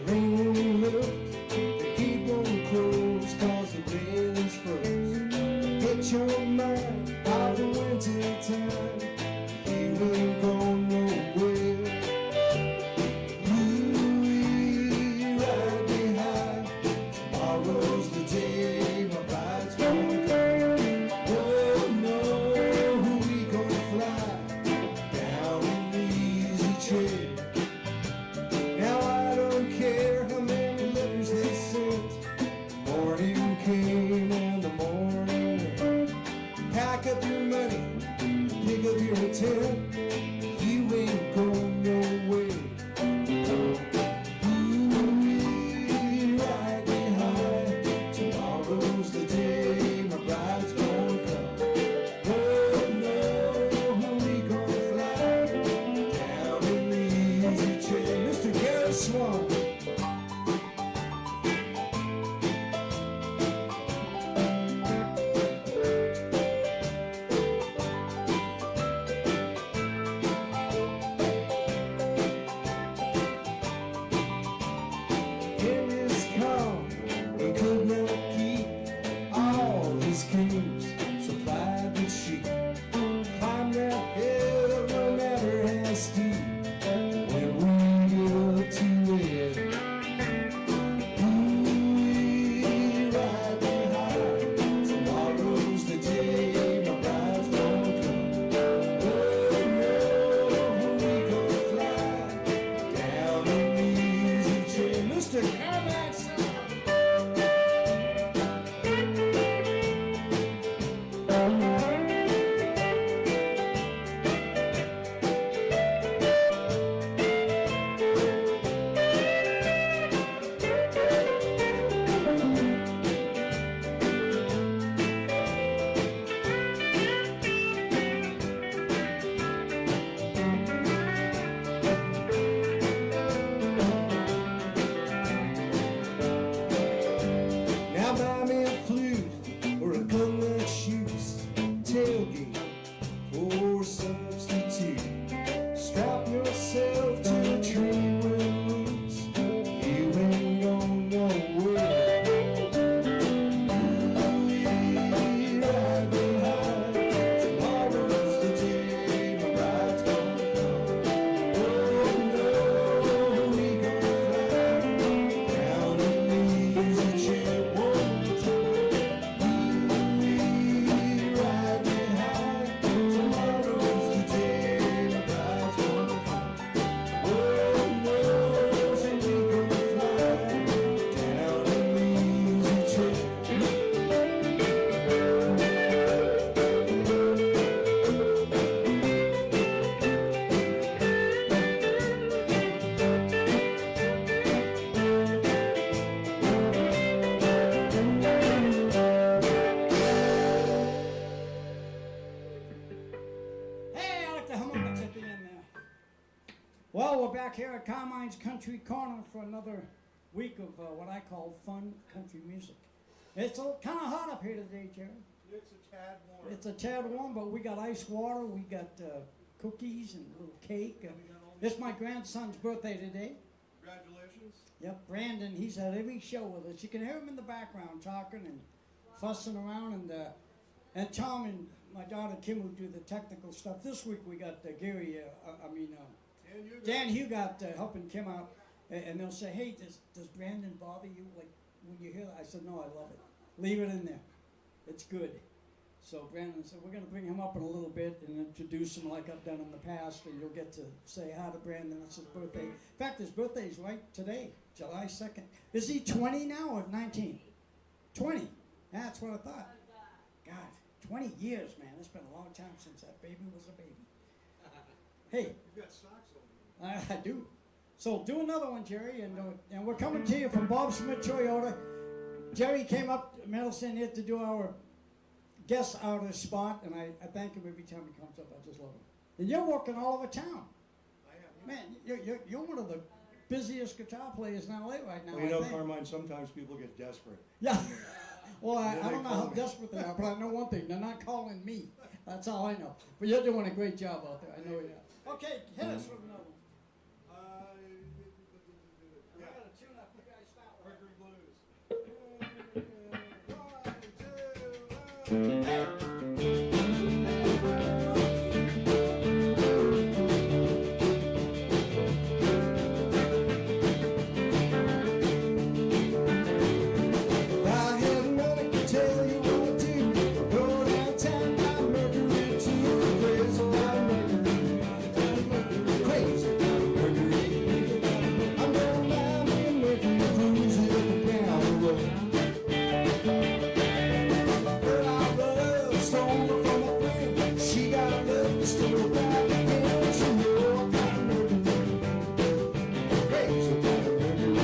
rain won't lift, keep on close, cause the rain is froze. Get your mind out the winter time, you ain't going nowhere. You ride me high, tomorrow's the day my bride's gonna come. Oh no, we gonna fly down in the easy chair. Now I don't care how many letters they sent, morning came and the morning went. Pack up your money, pick up your hotel, you ain't going nowhere. Ooh, ride me high, tomorrow's the day my bride's gonna come. Oh no, we gonna fly down in the easy chair. Mr. Gary Swan. In his car, he could not keep all his kings supplied with sheep. Climb that hill, no matter how steep, when we get up to it. Ooh, ride me high, tomorrow's the day my bride's gonna come. Oh no, we gonna fly down in the easy chair. Mr. Carmack Song. Now buy me a flute or a gun that shoots, tailgate or substitute. Strap yourself to a train when it moves, you ain't going nowhere. Ooh, ride me high, tomorrow's the day my bride's gonna come. Oh no, we gonna fly down in the easy chair. Ride me high, tomorrow's the day my bride's gonna come. Oh no, so we gonna fly down in the easy chair. Hey, I like the harmonics at the end there. Well, we're back here at Carmine's Country Corner for another week of what I call fun country music. It's kind of hot up here today, Jerry. It's a tad warm. It's a tad warm, but we got ice water, we got cookies and a little cake. It's my grandson's birthday today. Congratulations. Yep, Brandon, he's at every show with us. You can hear him in the background talking and fussing around, and Tom and my daughter Kim who do the technical stuff. This week we got Gary, And you Dan Hugot helping Kim out, and they'll say, hey, does Brandon bother you? Like, when you hear that? I said, no, I love it. Leave it in there. It's good. So Brandon said, we're going to bring him up in a little bit and introduce him like I've done in the past, and you'll get to say hi to Brandon. It's his birthday. In fact, his birthday is right today, July 2nd. Is he 20 now or 19? 20. That's what I thought. God, 20 years, man. It's been a long time since that baby was a baby. Hey. You've got socks on you. I do. So do another one, Jerry, and we're coming to you from Bob Schmidt Toyota. Jerry came up to Middleton here to do our guest artist spot, and I thank him every time he comes up. I just love him. And you're working all over town. I am. Man, you're one of the busiest guitar players in LA right now. Well, you I know, think. Carmine, sometimes people get desperate. Yeah. Well, And then I don't they know how call me. desperate they are, but I know one thing. They're not calling me. That's all I know. But you're doing a great job out there. I know you are. Okay, hit us with another one. Uh, I yeah. got a tune If I had money to tell you what to do, go downtown, buy Mercury too. Crazy about Mercury, crazy about Mercury. I'm gonna buy me a Mercury cruising up and down the road. But I love stole her from a friend. She got love to steal back again. She know I got a Mercury, crazy about Mercury.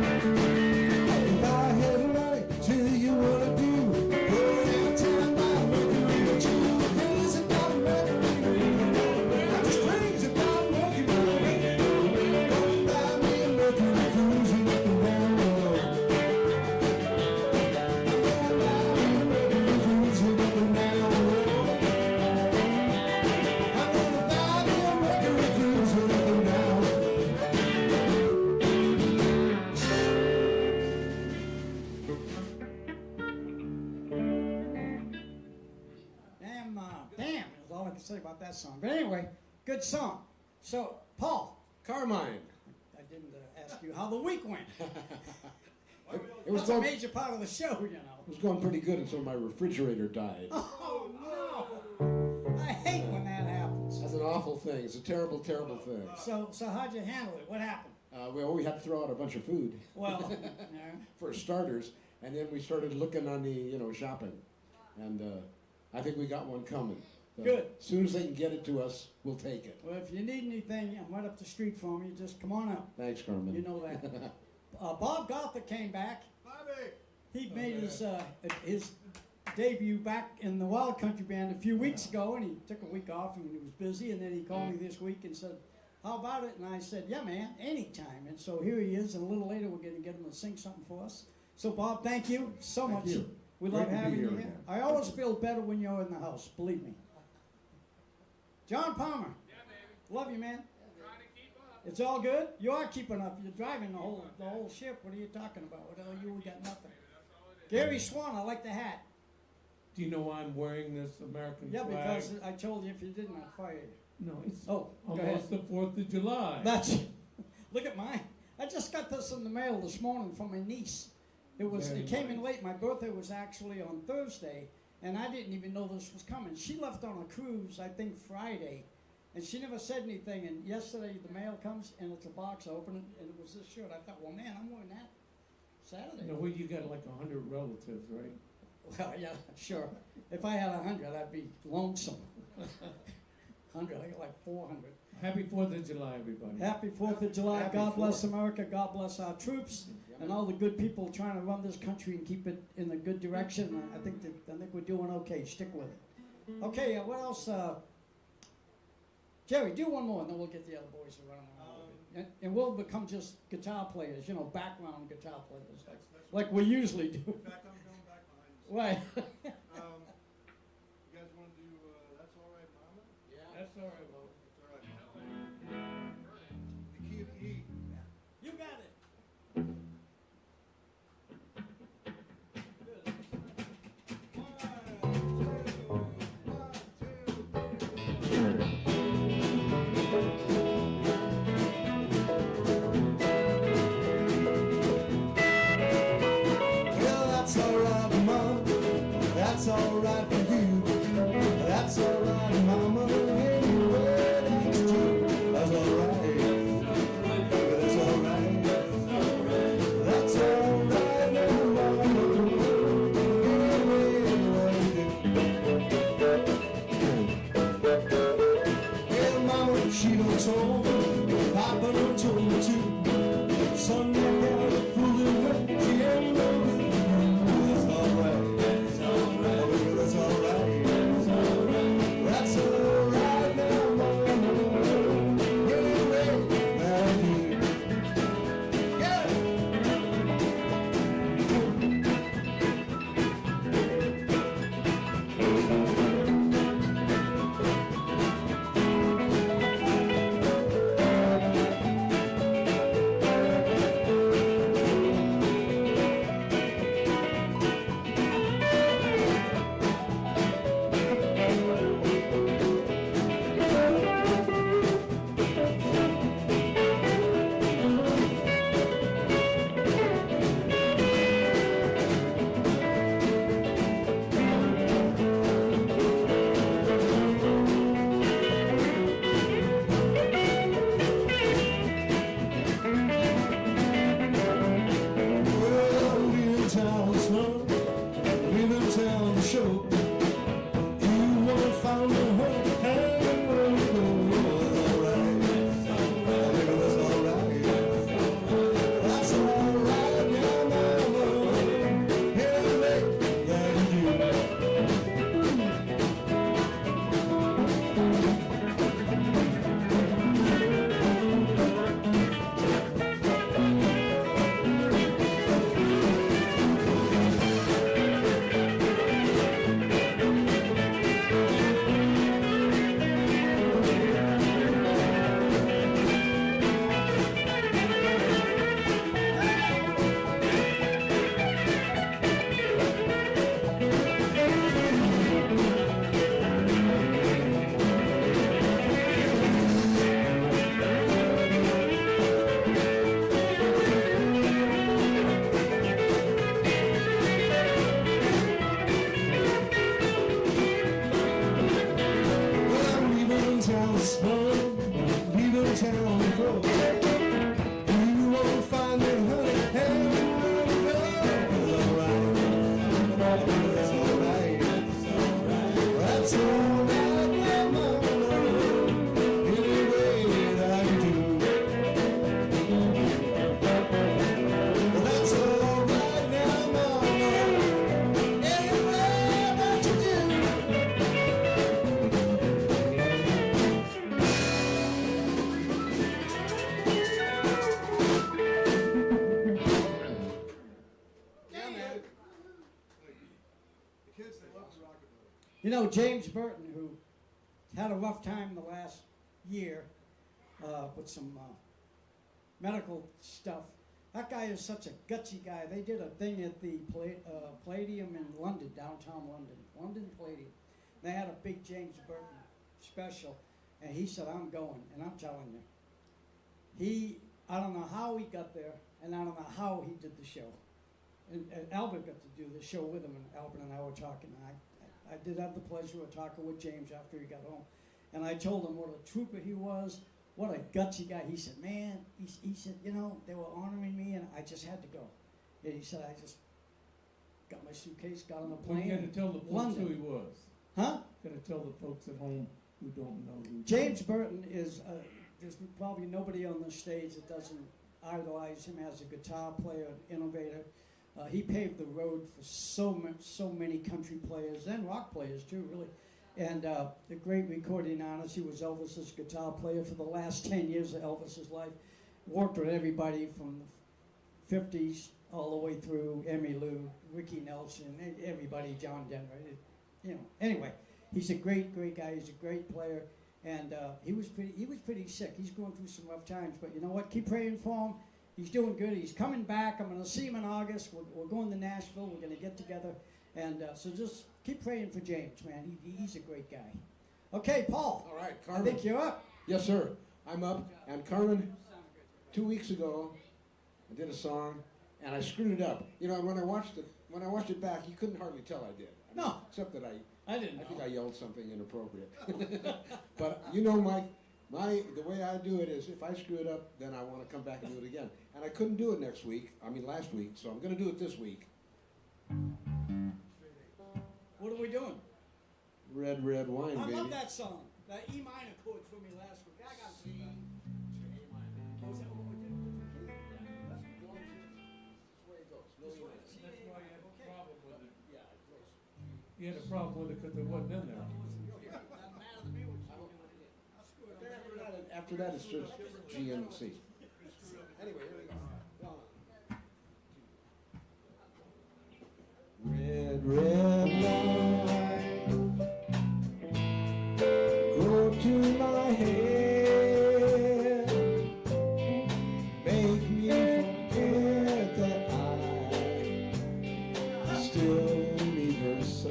If I had money, tell you what I do. Go downtown, buy Mercury too. Crazy about Mercury. I'm just crazy about Mercury. Gonna buy me a Mercury cruising up and down the road. I'm gonna buy me a Mercury cruising up and down the road. I'm gonna buy me a Mercury cruising up and down the road. Damn, is all I can say about that song. But anyway, good song. So, Paul, Carmine. I didn't ask you how the week went. It was That's a going. major part of the show, you know. It was going pretty good until my refrigerator died. Oh, no. I hate when that happens. That's an awful thing. It's a terrible, terrible thing. So how'd you handle it? What happened? We had to throw out a bunch of food Well, yeah. for starters, and then we started looking on the shopping, and I think we got one coming. So Good. As soon as they can get it to us, we'll take it. Well, if you need anything, I'm right up the street from you. Just come on up. Thanks, Carmen. You know that. Bob Gotha came back. Bobby! He made his debut back in the Wild Country Band a few weeks ago, and he took a week off and he was busy, and then he called me this week and said, how about it? And I said, yeah, man, anytime. And so here he is, and a little later we're going to get him to sing something for us. So, Bob, thank you so much. you. We Great love to be having you here here. again. I always feel better when you're in the house, believe me. John Palmer. Yeah, baby. Love you, man. Trying to keep up. It's all good? You are keeping up. You're driving the whole ship. What are you talking about? What the hell, you got nothing. Gary Swan, I like the hat. Do you know why I'm wearing this American Yeah, flag? because I told you if you didn't, I'd fire you. No, it's Oh, go ahead. almost the 4th of July. That's, look at mine. I just got this in the mail this morning from my niece. It came in late. My birthday was actually on Thursday, and I didn't even know this was coming. She left on a cruise, I think Friday, and she never said anything. And yesterday the mail comes, and it's a box. I open it, and it was this shirt. I thought, well, man, I'm wearing that Saturday. No, well, you got like 100 relatives, right? Well, yeah, sure. If I had 100, I'd be lonesome. 100, I got like 400. Happy 4th of July, everybody. Happy 4th of July. Happy God bless 4th. America. God bless our troops. and all the good people trying to run this country and keep it in a good direction. I think we're doing okay. Stick with it. Okay, what else? Jerry, do one more, and then we'll get the other boys to run around. And we'll become just guitar players, you know, background guitar players, That's like we usually do. In fact, I'm going back behind the Right. You guys want to do That's All Right, Mama? That's all right, Mo. That's all right, Mama. The key of E. You got it. Well, that's alright, Mom. That's alright for you. That's alright, Mama. Anyway, that's true. That's alright. That's alright. That's alright, Mama. Well, Mama, she don't told me. Papa don't told me to. Son, you got a fooling her. She ain't no good. That's alright. That's alright. Oh, that's alright. That's alright. That's alright now, Mama. Anyway, I do. Yeah. Well, leaving town slow, leaving town show. You won't find me home, hanging on the door. That's alright. Baby, that's alright. That's alright now, Mama. Anyway, that you do. Well, I'm leaving town slow, leaving town slow. You won't find me, honey, hanging on the door. That's alright. That's alright, yeah, Mama. Anyway that you do. That's alright now, Mama. Anyway that you do. Yeah, man. The kids, they love the rockabilly. You know, James Burton, who had a rough time the last year with some medical stuff. That guy is such a gutsy guy. They did a thing at the Palladium in London, downtown London, London Palladium. They had a big James Burton special, and he said, "I'm going," and I'm telling you, I don't know how he got there, and I don't know how he did the show. And Albert got to do the show with him, and Albert and I were talking. And I did have the pleasure of talking with James after he got home, and I told him what a trooper he was, what a gutsy guy. He said, "Man," he said, "you know, they were honoring me, and I just had to go." And he said, "I just got my suitcase, got on a Well, plane." you gotta tell the folks London. who he was. Huh? Gotta tell the folks at home who don't know who. James Burton is, there's probably nobody on the stage that doesn't idolize him as a guitar player, an innovator. He paved the road for so many country players and rock players too, really. And a great recording artist. He was Elvis's guitar player for the last 10 years of Elvis's life. Worked with everybody from the 50s all the way through Emmylou, Ricky Nelson, everybody, John Denver. Anyway, he's a great guy. He's a great player. And he was pretty sick. He's going through some rough times, but you know what? Keep praying for him. He's doing good. He's coming back. I'm going to see him in August. We're going to Nashville. We're going to get together. And so just keep praying for James, man. He's a great guy. Okay, Paul. All right, I Carmen. think you're up. Yes, sir. I'm up. And Carmen, 2 weeks ago, I did a song, and I screwed it up. You know, when I watched it back, you couldn't hardly tell I did. I mean, No. Except that I didn't know. I think I yelled something inappropriate. But you know, the way I do it is if I screw it up, then I want to come back and do it again. And I couldn't do it last week, so I'm going to do it this week. What are we doing? Red, red wine, I baby. love that song. That E minor chord for me last week. I got C. Oh, is that what we did? That's why you had a problem with it. You had a problem with it because it wasn't in there. After that, it's just G and C. Anyway, here we go. Red, red wine, go to my head, make me forget that I still need her so.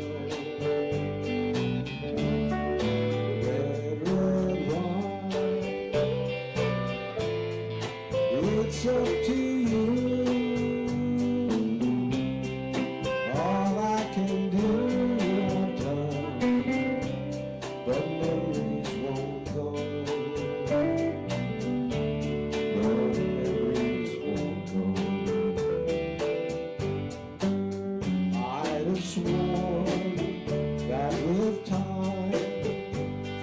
Red, red wine, it's up to you. All I can do, I've done, but memories won't go. No, memories won't go. I'd have sworn that with time,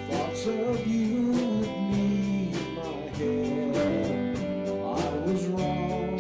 thoughts of you would leave my head. I was wrong.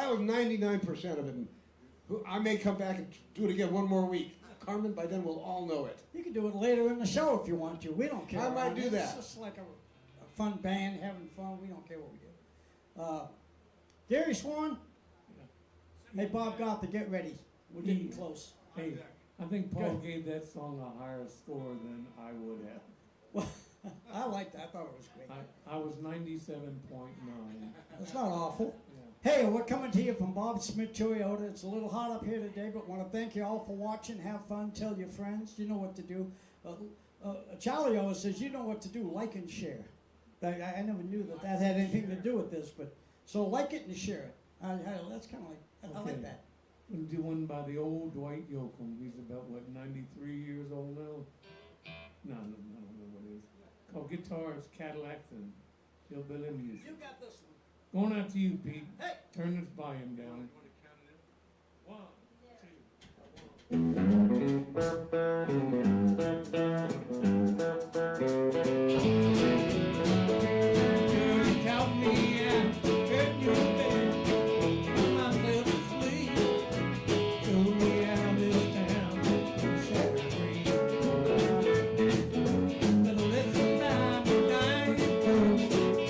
that was 99% of it. And I may come back and do it again one more week. Carmen, by then we'll all know it. You can do it later in the show if you want to. We don't care. I might around do here. that. It's just like a fun band having fun. We don't care what we do. Gary Swan. Hey, Bob Gotha, get ready. We're getting close. Hey, I think Paul Good. gave that song a higher score than I would have. Well, I liked that. I thought it was great. I was 97.9. It's not awful. Yeah. Hey, we're coming to you from Bob Smith Toyota. It's a little hot up here today, but want to thank you all for watching. Have fun. Tell your friends. You know what to do. Charlie always says, you know what to do. Like and share. I never knew that had anything to do with this, but so like it and share it. That's kind of like, I like Okay. that. We'll do one by the old Dwight Yoakam. He's about, what, 93 years old now? No, I don't know what it is. Called Guitars, Cadillacs, and Hillbilly Music. You got this one. Going out to you, Pete. Hey. Turn this volume down. You count me out, turn your back, put myself to sleep. Show me how this town set me free. But listen, I'm dying,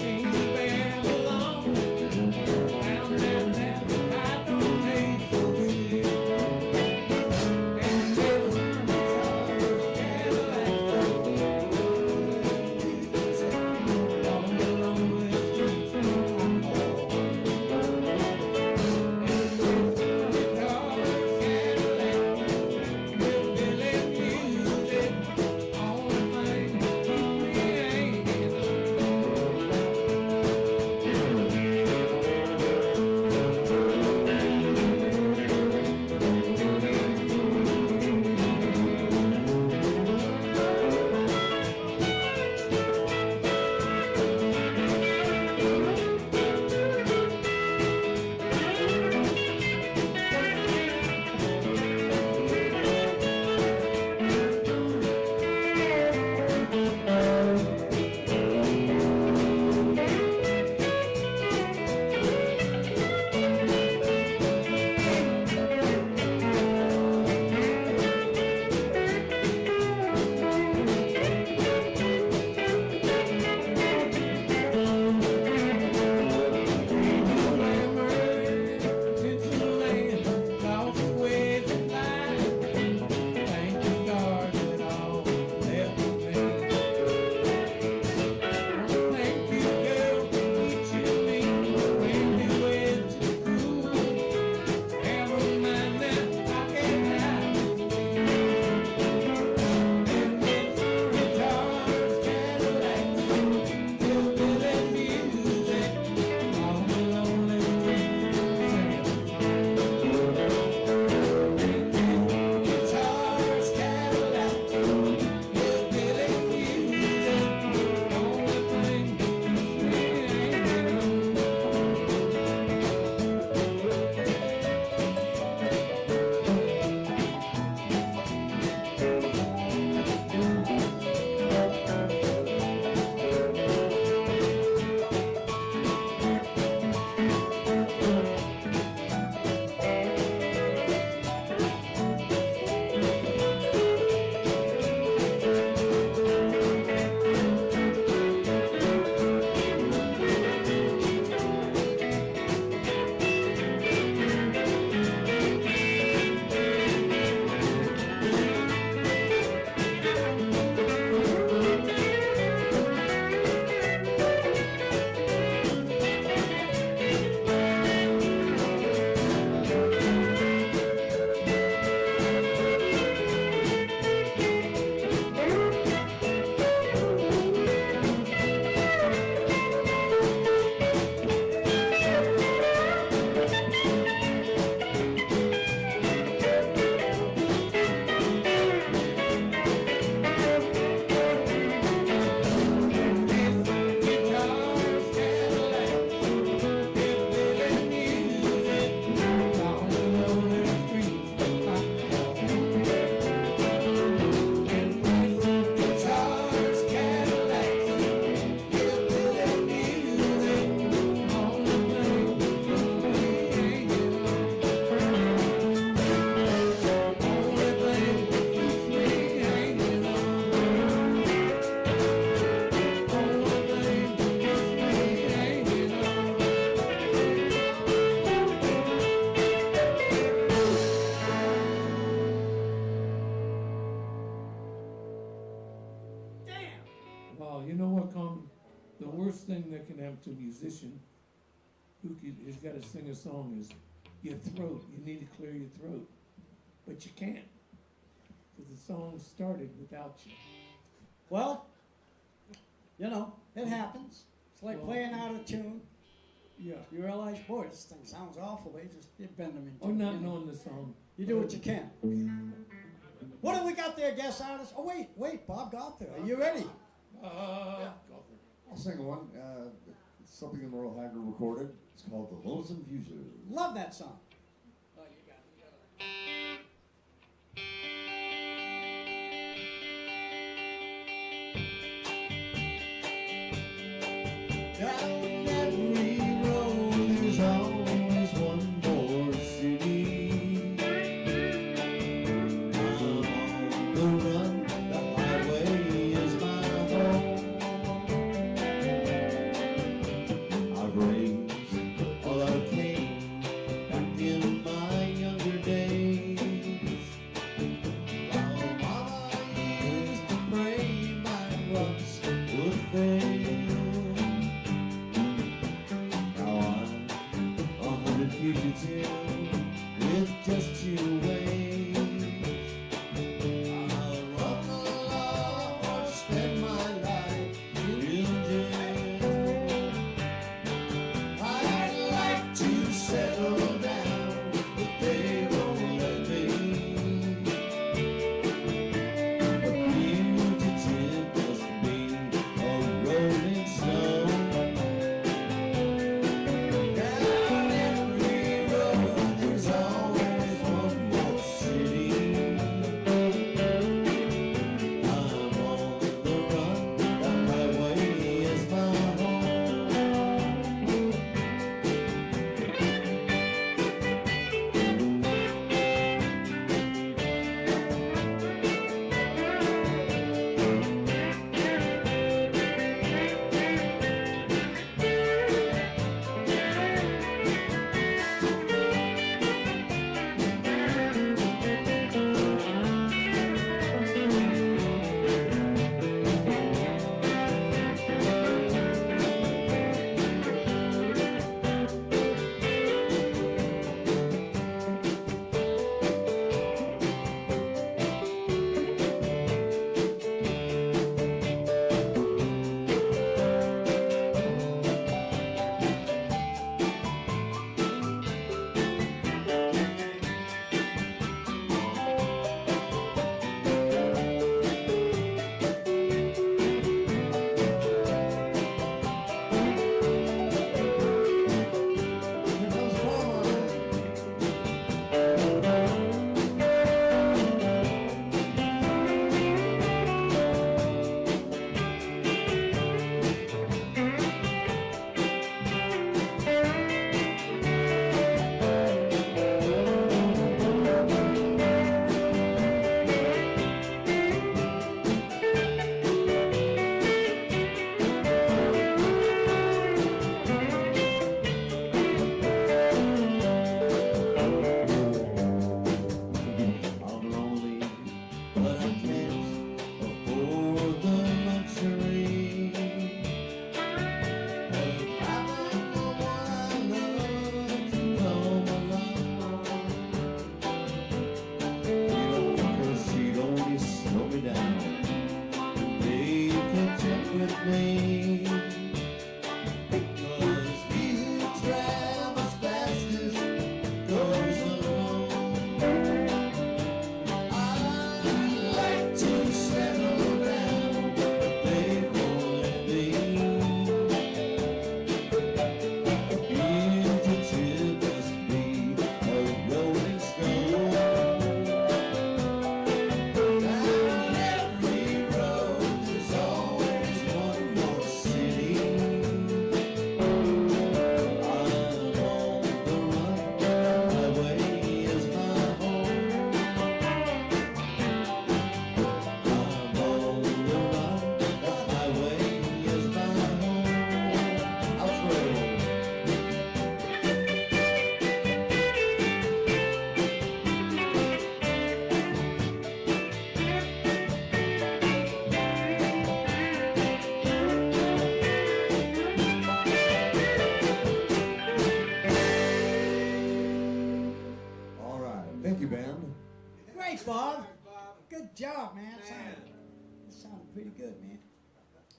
ain't bad alone. Found out that I don't taste so sweet. And there's know what, Carmen? The worst thing that can happen to a musician has got to sing a song is your throat. You need to clear your throat, but you can't because the song started without you. Well, you know, it happens. It's like Well- playing out of tune. Yeah. You realize, boy, this thing sounds awful, but you bend them in Or tune. not you know. knowing the song. You do what you can. What have we got there, guest artist? Oh, wait, Bob Gother. Are you ready? I'll sing one. It's something that Merle Haggard recorded. It's called The Lonesome Fugitive. Love that song. Oh, you got it. Down every road there's always one more city. I'm on the run, the highway is my home. I've raised all I came back in my younger days. While Mama used to pray my runs would fail. Now I'm a hunted fugitive with just two ways. I'll run the law or spend my life in jail. I'd like to settle down, but they won't let me. A fugitive must be a rolling stone. Down every road there's always one more city. I'm on the run, the highway is my home. Here comes Mama. I'm lonely, but I can't afford the luxury of having the one I love to come along. Cause she'd only slow me down, they catch up with me. Cause he who travels fastest goes alone. I'd like to settle down, but they won't let me. A fugitive must be a rolling stone. Down every road there's always one more city. Bob. Good job, man. That sounded pretty good, man.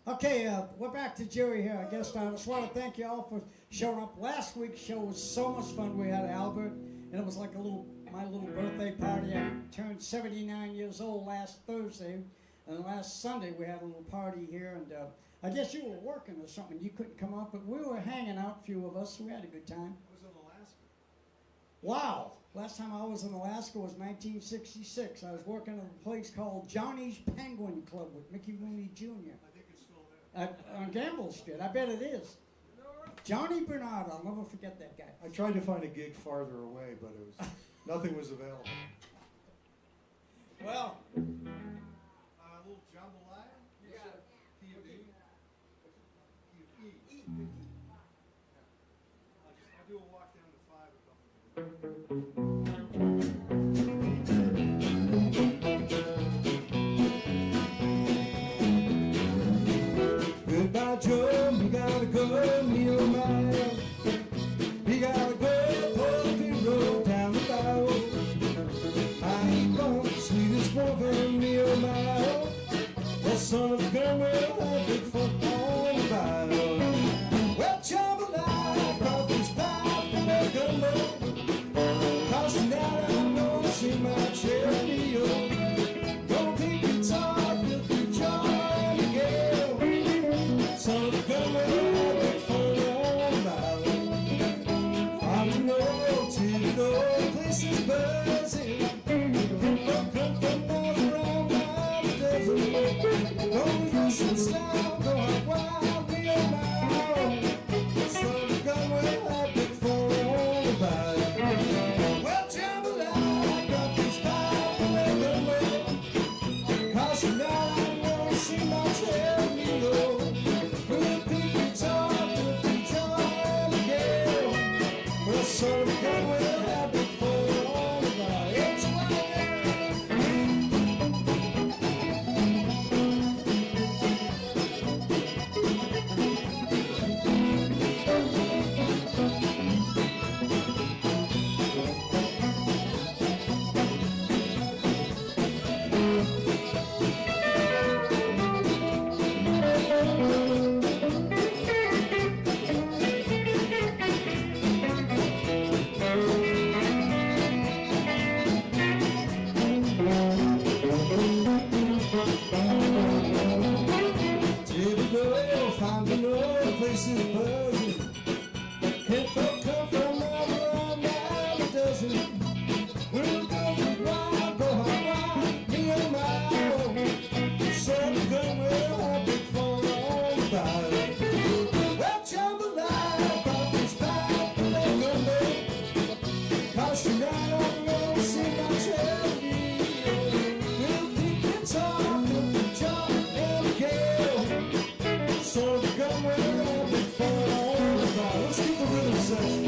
Okay, we're back to Jerry here. I guess I just want to thank you all for showing up. Last week's show was so much fun. We had Albert, and it was like my little birthday party. I turned 79 years old last Thursday, and last Sunday we had a little party here. And I guess you were working or something. You couldn't come up, but we were hanging out, a few of us. So we had a good time. I was in Alaska. Wow. Last time I was in Alaska was 1966. I was working at a place called Johnny's Penguin Club with Mickey Rooney Jr. I think it's still there. On Gamble Street. I bet it is. Johnny Bernard. I'll never forget that guy. I tried to find a gig farther away, but it was nothing was available. Well, A little jambalaya. You got it. Key of E. Key of E. I'll do a walk down to 5 or something. Goodbye, Joe, you gotta go, me oh my. You gotta go, Poultry Road down the bow. I ain't gone, sweetest woman, me oh my. That son of a gun will have big fun on the bow. Well, jambalaya, coffee's pie, and a gumbo. Cause tonight I'm gonna see my cherry, oh. Don't think it's hard, feel free, John, again. Son of a gun will have big fun on the bow. From the north to the north, places buzzing. Come from all around by the dozen. Go listen, style, go out wild, be a mile. Son of a gun will have big fun on the bow. Well, jambalaya, coffee's pie, and a gumbo. Cause tonight I'm gonna see my cherry, we'll pick guitar, we'll be John again. Well, son of a gun will have big fun on the bow. It's find the north, places buzzing. Can't folk come from all around by the dozen. We'll go to wild, go wild, me and my own. Son of a gun will have big fun on the bow. Well, jambalaya, coffee's pie, and a gumbo. Cause tonight I'm gonna see my cherry. We'll pick guitar, we'll be John and Gail. Son of a gun will have big fun on the bow. Let's keep the rhythm section.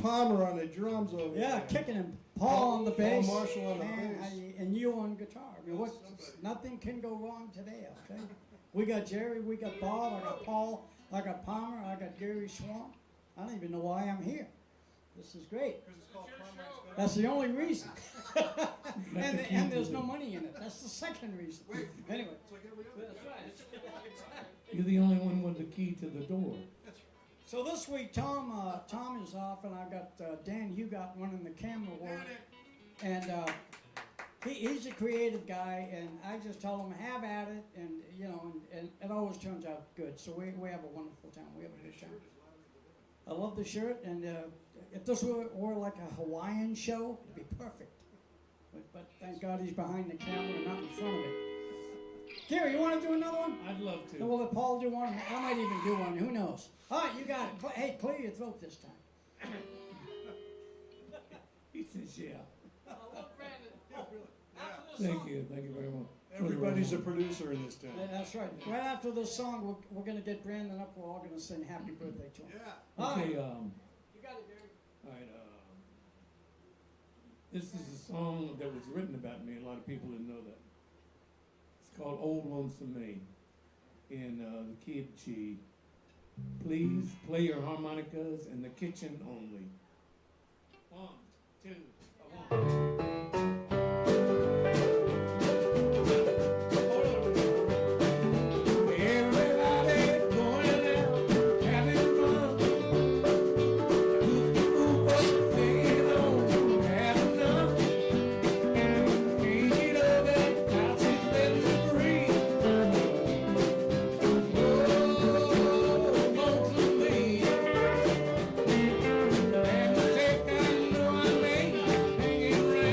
Palmer on the drums over there. Yeah, kicking him. Paul on the Paul bass. Marshall on the Man, bass. and you on guitar. I mean, That's what? somebody. Nothing can go wrong today. Okay. We got Jerry. We got Bob. I got Paul. I got Palmer. I got Gary Swan. I don't even know why I'm here. This is great. Because it's called Conrad's That's the only reason. Got the key and to there's the- no money in it. That's the second reason. Wait. Anyway. It's like every other. That's right. You're the only one with the key to the door. So this week, Tom is off, and I've got Dan Hugot running the camera work, and he's a creative guy, and I just tell him have at it, and you know, and it always turns out good. So we have a wonderful time. We have a good time. I love the shirt, and if this were like a Hawaiian show, it'd be perfect. But thank God he's behind the camera and not in front of it. Gary, you want to do another one? I'd love to. Well, let Paul do one. I might even do one. Who knows? All right, you got it. Hey, clear your throat this time. He says, yeah. Yeah. Thank you very much. Everybody's a producer in this town. That's right. Right after this song, we're going to get Brandon up. We're all going to sing happy birthday to him. Yeah. All right. Okay, You got it, Gary. all right, this is a song that was written about me. A lot of people didn't know that. It's called Old Lonesome Maid in the key of G. Please play your harmonicas in the kitchen only. 1, 2, 1. Everybody going out, having fun. Who's the fool for staying home, had enough? Ain't of it, house is letting me breathe. Oh, lonesome me. And the sick I know I may hanging around.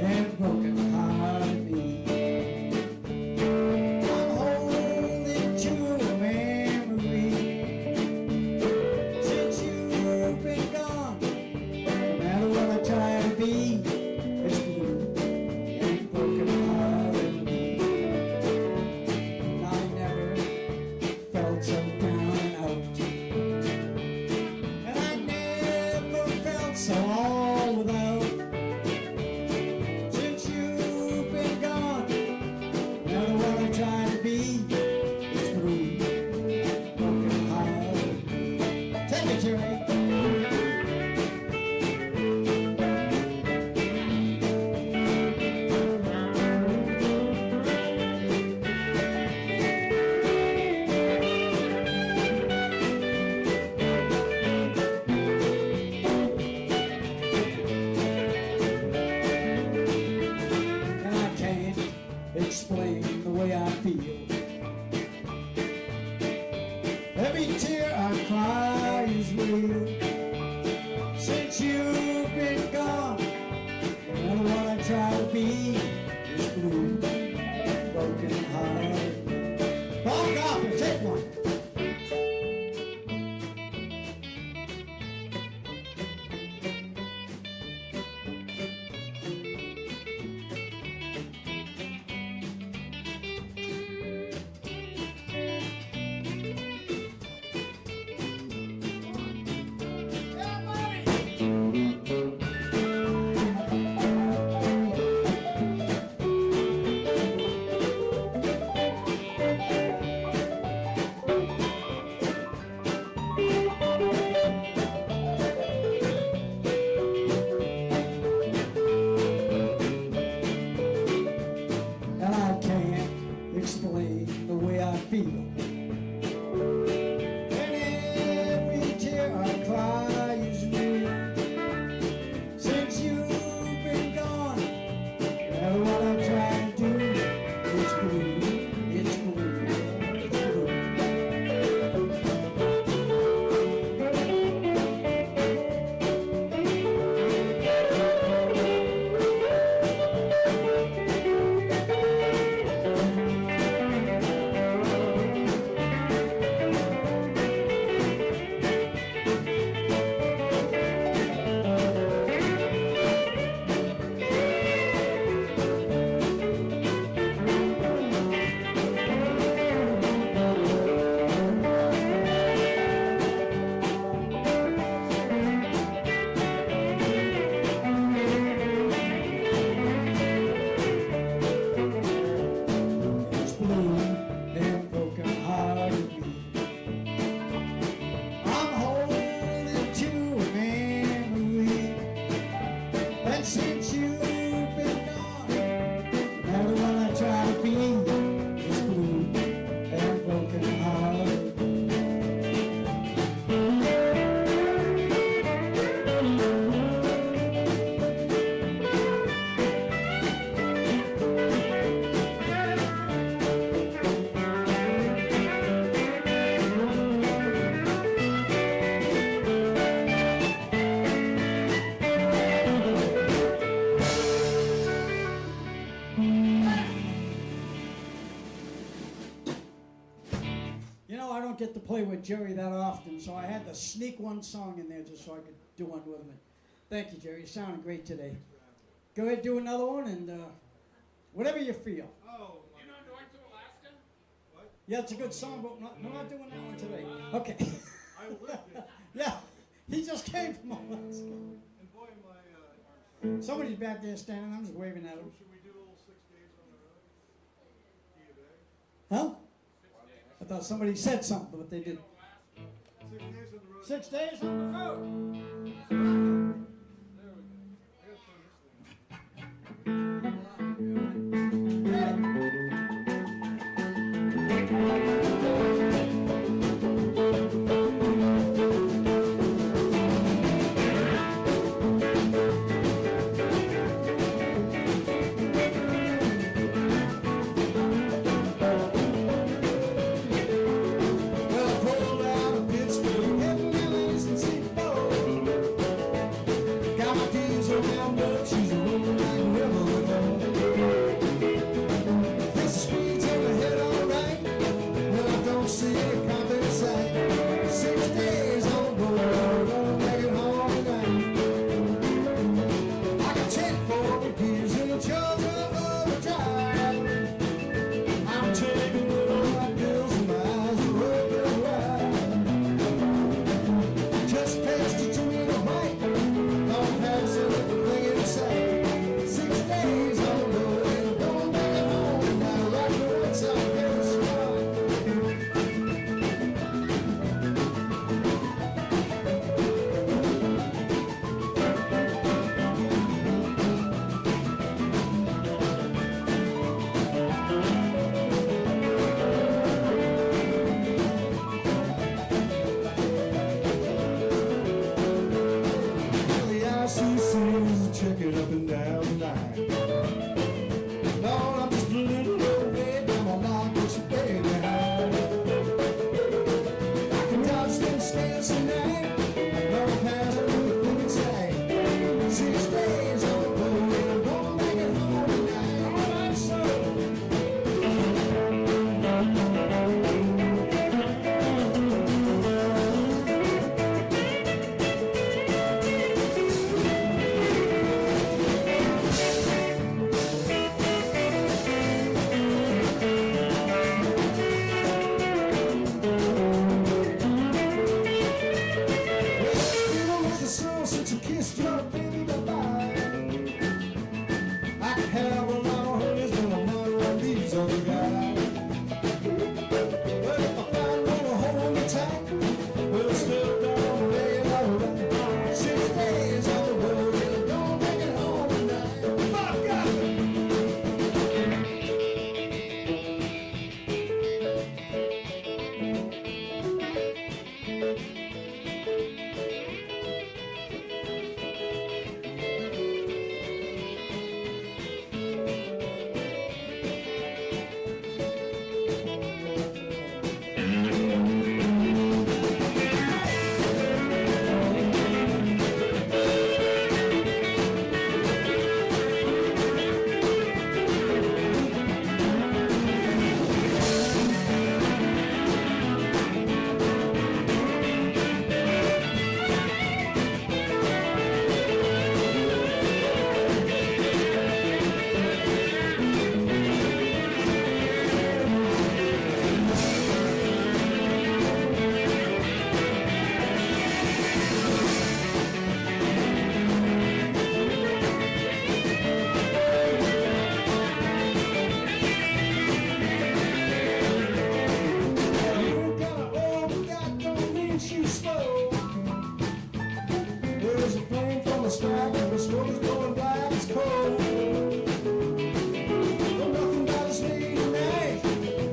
And broken hearted me. I'm holding to a memory. Since you've been gone, no matter what I try to be, it's blue and broken hearted me. I never felt so down and out, and I never felt so all without. Since you've been gone, no matter what I try to be, it's blue, broken hearted. Take it, Jerry. And I can't explain the way I feel. Every tear I cry is real. Since you've been gone, no matter what I try to be, it's blue, broken heart. Paul Goffin, take one. And I can't explain the way I feel. And every tear I cry is real. Since you've been gone, no matter what I try to do, it's blue, it's blue, it's blue. It's blue and broken hearted me. I'm holding to a memory. And since you've been gone, no matter what I try to be, it's blue and broken hearted. You know, I don't get to play with Jerry that often, so I had to sneak one song in there just so I could do one with him. Thank you, Jerry. You sounded great today. Go ahead, do another one, and whatever you feel. Oh, You know, going to Alaska? what? Yeah, it's a good song, but we're not doing that one today. Okay. I lived it, Yeah, he just came from Alaska. and boy, my arms. Somebody's back there standing. I'm just waving at So him. should we do a little 6 days on the road? Key of A? Huh? I thought somebody said something, but they didn't. 6 days on the road. 6 days on the road. There we go. I gotta turn this thing.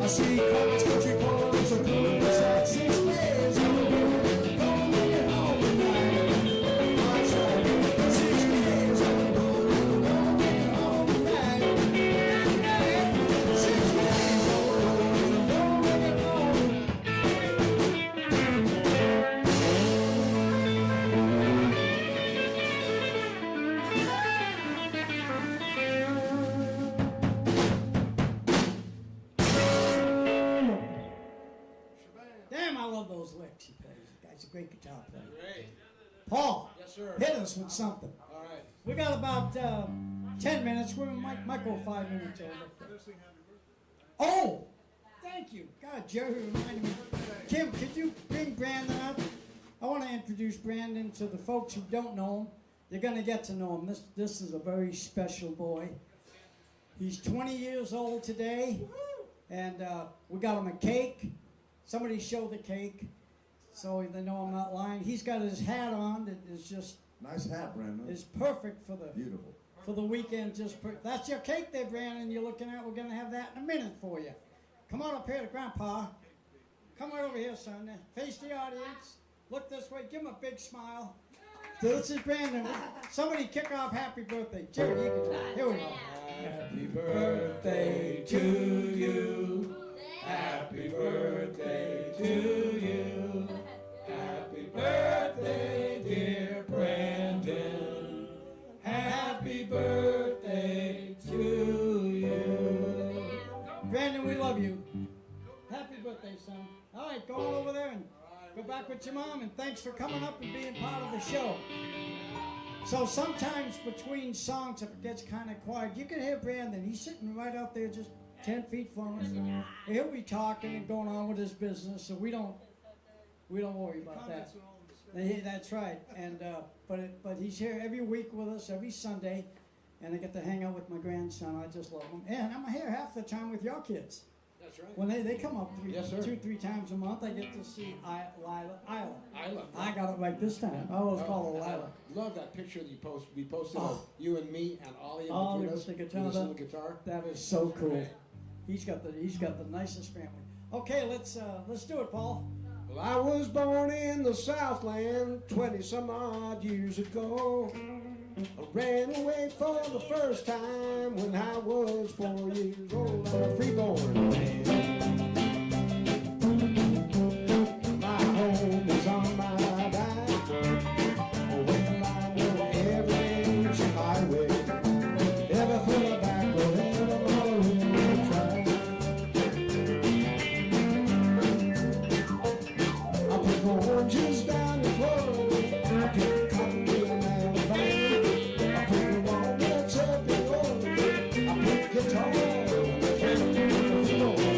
I see cross country boys are doing this at 6 days. I'm gonna make it home tonight. That's right. 6 days. I'm gonna make it home tonight. 6 days. I'm gonna make it home. Damn, I love those licks he plays. The guy's a great guitar player. Great. Paul, Yes, sir. hit us with something. All right. We got about 10 minutes. We might go 5 minutes over. First thing, happy birthday. Oh, thank you. God, Jerry reminded me. Kim, could you bring Brandon up? I want to introduce Brandon to the folks who don't know him. You're going to get to know him. This is a very special boy. He's 20 years old today, and we got him a cake. Somebody show the cake so they know I'm not lying. He's got his hat on that is just Nice hat, Brandon. is perfect for the Beautiful. weekend. That's your cake there, Brandon. You're looking at. We're gonna have that in a minute for you. Come on up here to Grandpa. Come right over here, son. Face the audience. Look this way. Give him a big smile. So this is Brandon. Somebody kick off happy birthday. Jerry, you can. Here we go. Happy birthday to you. Happy birthday to you. Happy birthday, dear Brandon. Happy birthday to you. Brandon, we love you. Happy birthday, son. All right, go on over there and go back with your mom. And thanks for coming up and being part of the show. So sometimes between songs, if it gets kind of quiet, you can hear Brandon. He's sitting right out there just 10 feet from us. He'll be talking and going on with his business, so we don't worry about that. Comments and all the discussion. That's right. And but he's here every week with us, every Sunday, and I get to hang out with my grandson. I just love him. And I'm here half the time with your kids. That's right. When they come up Yes, sir. 2-3 times a month, I get to see Isla. Isla. I got it right this time. I always call her Lila. Love that picture that we posted Oh. of you and me and Ollie in Ollie between with us the guitar. with his little guitar. That is so cool. He's got the nicest family. Okay, let's do it, Paul. Well, I was born in the Southland 20 some odd years ago. I ran away for the first time when I was 4 years old. I'm a freeborn man. My home is on my back. Well, I know every ancient highway. Never full of back road, never monorail track. I pick oranges down in Florida. I pick cotton in Alabama. I pick walnuts up in Oregon. I pick guitar on the floor.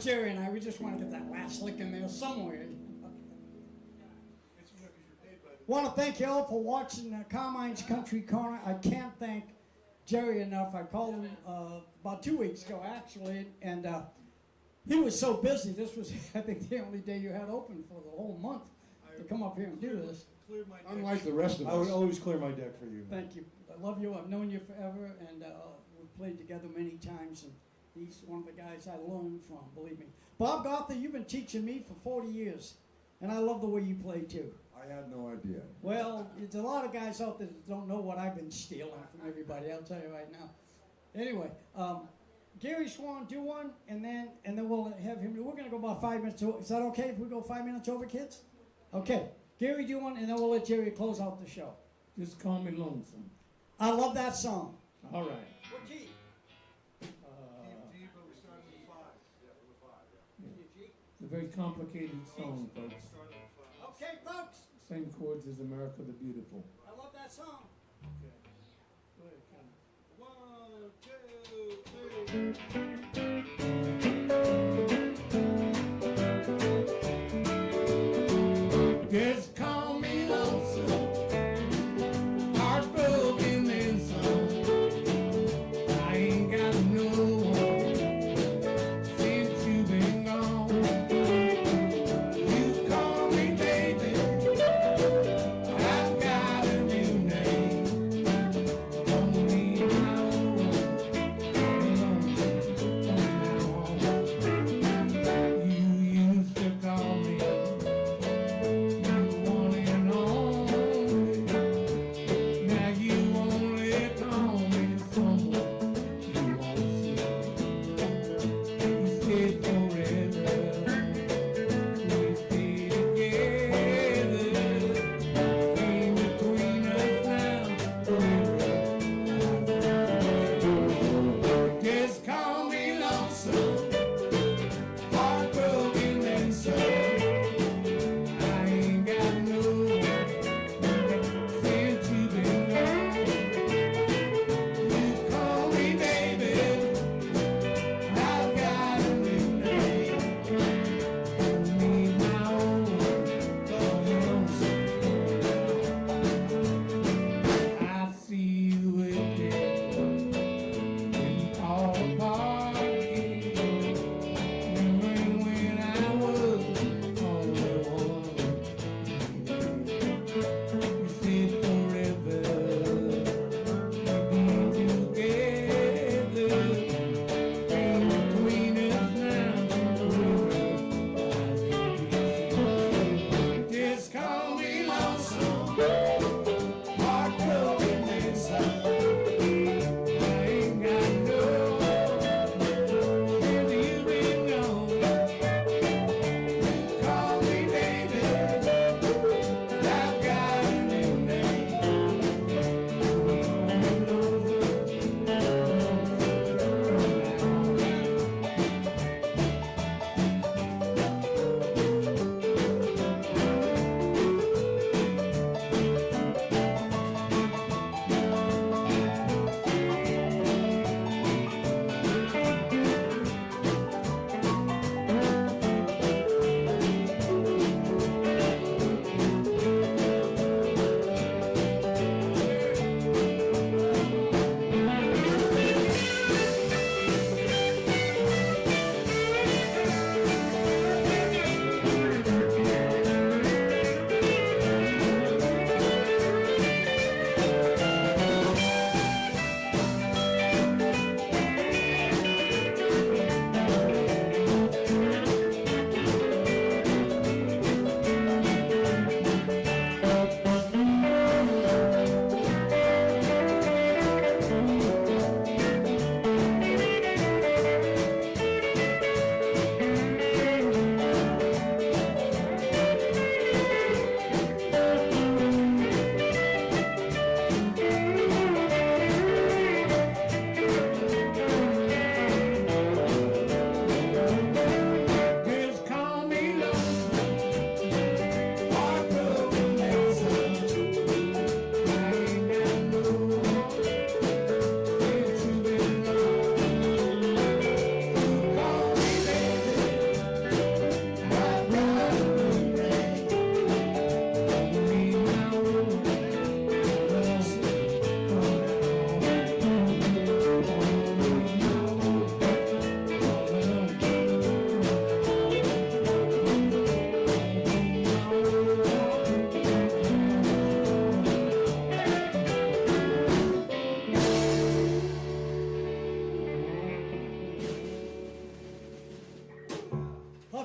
Jerry and I, we just want to get that last lick in there somewhere. It's, you know, 'cause you're paid by the. Want to thank you all for watching Carmine's Country Corner. I can't thank Jerry enough. I called him about 2 weeks ago, actually, and he was so busy. This was, I think, the only day you had open for the whole month to come up here and do this. Cleared my deck. Unlike the rest of I would us. always clear my deck for you. Thank you. I love you. I've known you forever, and we've played together many times, and he's one of the guys I learned from, believe me. Bob Gotha, you've been teaching me for 40 years, and I love the way you play, too. I had no idea. Well, there's a lot of guys out there that don't know what I've been stealing from everybody, I'll tell you right now. Anyway, Gary Swan, do one, and then we'll have him. We're going to go about 5 minutes over. Is that okay if we go 5 minutes over, kids? Okay. Gary, do one, and then we'll let Jerry close out the show. Just call me lonesome. I love that song. All right. What key? D, but we started with 5. Yeah, with 5, yeah. It's a very complicated song, folks. Started with 5. Okay, folks. Same chords as America the Beautiful. I love that song. Okay. Go ahead, Ken. 1, 2, 3. Just call me lonesome, heartbroken and some. I ain't got no one since you've been gone. You call me baby, I've got a new name. Don't leave my old one alone.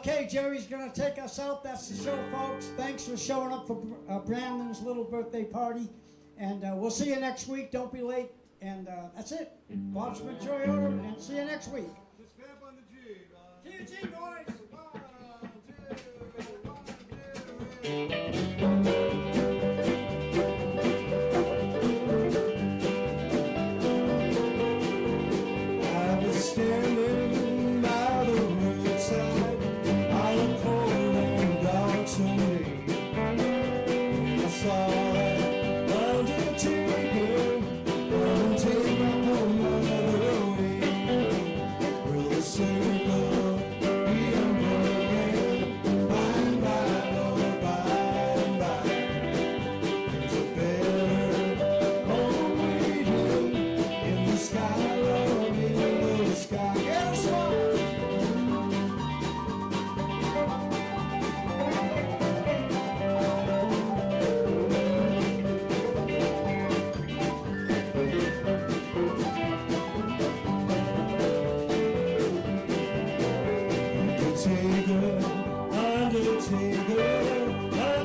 Okay, Jerry's gonna take us out. That's the show, folks. Thanks for showing up for Brandon's little birthday party. And we'll see you next week. Don't be late. And that's it. Bob Smith, Joy Order, and see you next week. Just vamp on the jig. See you, G, boys. 1, 2, 1, 2. I was standing by the roadside on a cold and dark Sunday. I saw that undertaker come and take my poor mother away. Will the circle be unbroken? By and by, Lord, by and by. There's a better home waiting in the sky, Lord, in the sky. Yes, Lord.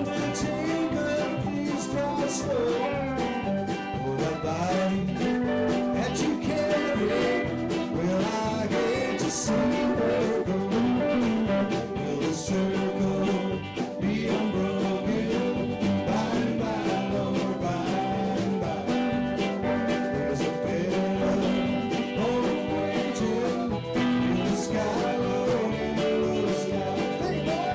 Undertaker, please drive slow. Oh, that body that you carry, well, I hate to see her go. Will the circle be unbroken? By and by, Lord, by and by. There's a better home waiting in the sky, Lord, in the sky. Hey, boy.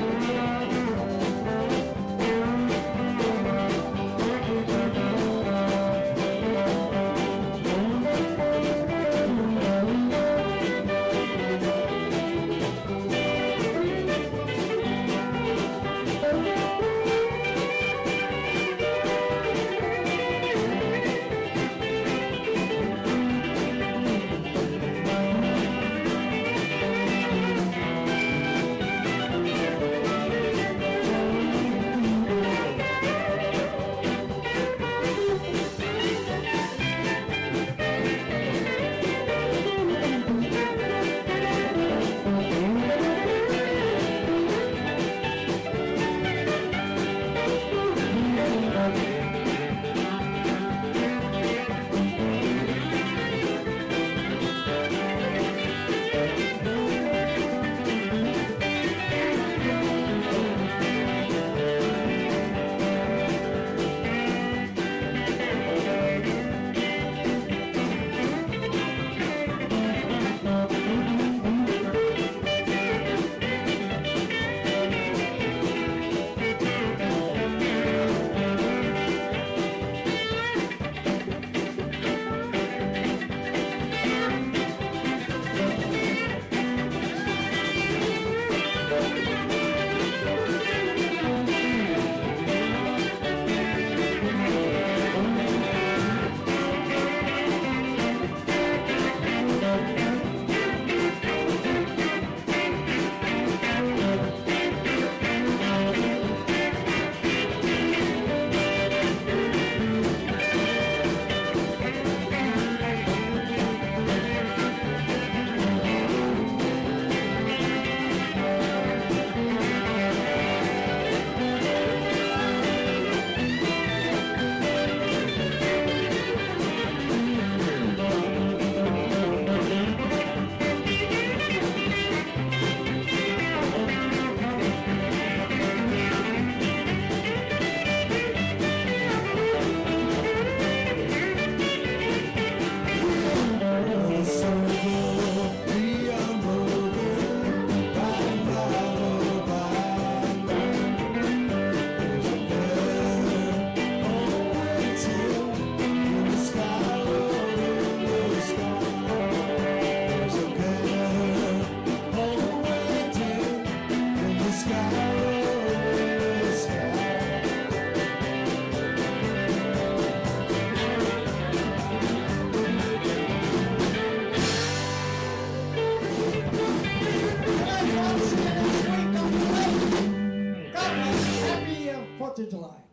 July.